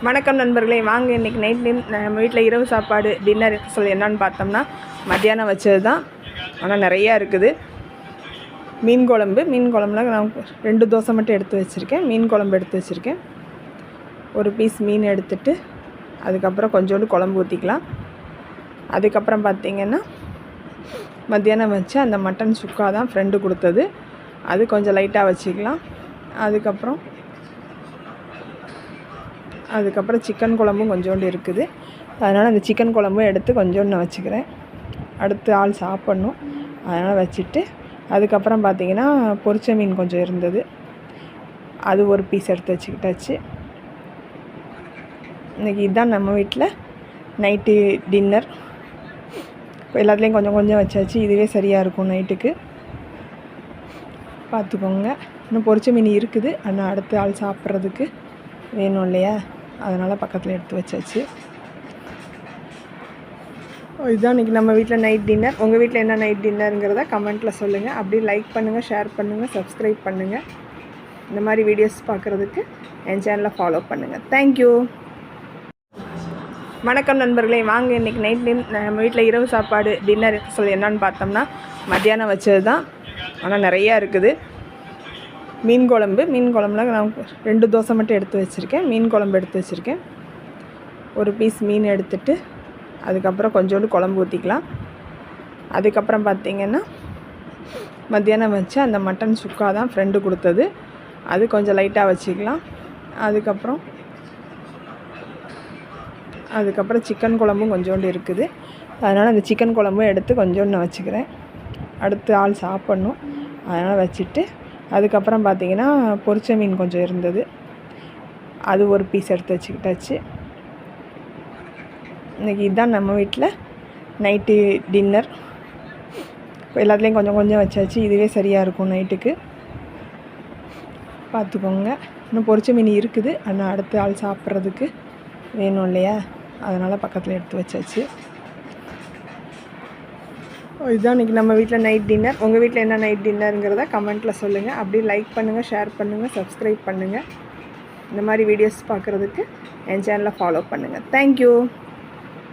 வணக்கம் நண்பர்களே, வாங்க இன்றைக்கி நைட் நம்ம வீட்டில் இரவு சாப்பாடு டின்னர் என்னன்னு பார்த்தோம்னா மத்தியானம் வச்சது தான். ஆனால் நிறையா இருக்குது. மீன் குழம்புல நான் 2 தோசை மட்டும் எடுத்து வச்சுருக்கேன். மீன் குழம்பு எடுத்து வச்சுருக்கேன். ஒரு பீஸ் மீன் எடுத்துட்டு அதுக்கப்புறம் கொஞ்சோண்டு குழம்பு ஊற்றிக்கலாம். அதுக்கப்புறம் பார்த்திங்கன்னா மத்தியானம் வச்சு அந்த மட்டன் சுக்கா தான் ஃப்ரெண்டு கொடுத்தது, அது கொஞ்சம் லைட்டாக வச்சுக்கலாம். அதுக்கப்புறம் சிக்கன் குழம்பும் கொஞ்சோண்டு இருக்குது. அதனால் அந்த சிக்கன் குழம்பும் எடுத்து கொஞ்சோண்டு நான் வச்சுக்கிறேன். அடுத்து ஆள் சாப்பிட்ணும், அதனால் வச்சுட்டு அதுக்கப்புறம் பார்த்திங்கன்னா பொரிச்ச மீன் கொஞ்சம் இருந்தது, அது ஒரு பீஸ் எடுத்து வச்சுக்கிட்டாச்சு. இன்றைக்கி இதுதான் நம்ம வீட்டில் நைட்டு டின்னர். எல்லாத்துலேயும் கொஞ்சம் கொஞ்சம் வச்சாச்சு. இதுவே சரியாக இருக்கும் நைட்டுக்கு, பார்த்துக்கோங்க. இன்னும் பொரிச்ச மீன் இருக்குது, ஆனால் அடுத்து ஆள் சாப்பிட்றதுக்கு வேணும் இல்லையா, அதனால் பக்கத்தில் எடுத்து வச்சாச்சு. இதுதான் இன்றைக்கி நம்ம வீட்டில் நைட் டின்னர். உங்கள் வீட்டில் என்ன நைட் டின்னருங்கிறத கமெண்ட்டில் சொல்லுங்கள். அப்படியே லைக் பண்ணுங்கள், ஷேர் பண்ணுங்கள், சப்ஸ்கிரைப் பண்ணுங்கள். இந்த மாதிரி வீடியோஸ் பார்க்குறதுக்கு என் சேனலை ஃபாலோ பண்ணுங்கள். தேங்க்யூ. வணக்கம் நண்பர்களே, வாங்க இன்றைக்கி நைட் நம்ம வீட்டில் இரவு சாப்பாடு டின்னர் என்னன்னு பார்த்தோம்னா மத்தியானம் வச்சது தான். ஆனால் நிறையா இருக்குது. மீன் குழம்புல நான் 2 தோசை மட்டும் எடுத்து வச்சுருக்கேன். மீன் குழம்பு எடுத்து வச்சுருக்கேன். ஒரு பீஸ் மீன் எடுத்துட்டு அதுக்கப்புறம் கொஞ்சோண்டு குழம்பு ஊற்றிக்கலாம். அதுக்கப்புறம் பார்த்திங்கன்னா மத்தியானம் வச்சு அந்த மட்டன் சுக்கா தான் ஃப்ரெண்டு கொடுத்தது, அது கொஞ்சம் லைட்டாக வச்சுக்கலாம். அதுக்கப்புறம் சிக்கன் குழம்பும் கொஞ்சோண்டு இருக்குது. அதனால் அந்த சிக்கன் குழம்பும் எடுத்து கொஞ்சோண்டு நான் வச்சுக்கிறேன். அடுத்து ஆள் சாப்பிட்ணும், அதனால் வச்சுட்டு அதுக்கப்புறம் பார்த்திங்கன்னா பொரிச்ச மீன் கொஞ்சம் இருந்தது, அது ஒரு பீஸ் எடுத்து வச்சுக்கிட்டாச்சு. இன்றைக்கி இதுதான் நம்ம வீட்டில் நைட்டு டின்னர். எல்லாத்துலேயும் கொஞ்சம் கொஞ்சம் வச்சாச்சு. இதுவே சரியாக இருக்கும் நைட்டுக்கு, பார்த்துக்கோங்க. இன்னும் பொரிச்ச மீன் இருக்குது, ஆனால் அடுத்து ஆள் சாப்பிட்றதுக்கு வேணும் இல்லையா, அதனால் பக்கத்தில் எடுத்து வச்சாச்சு. இதுதான் இன்றைக்கி நம்ம வீட்டில் நைட் டின்னர். உங்கள் வீட்டில் என்ன நைட் டின்னருங்கிறத கமெண்ட்டில் சொல்லுங்கள். அப்படியே லைக் பண்ணுங்கள், ஷேர் பண்ணுங்கள், சப்ஸ்கிரைப் பண்ணுங்கள். இந்த மாதிரி வீடியோஸ் பார்க்குறதுக்கு என் சேனலை ஃபாலோ பண்ணுங்கள். தேங்க்யூ.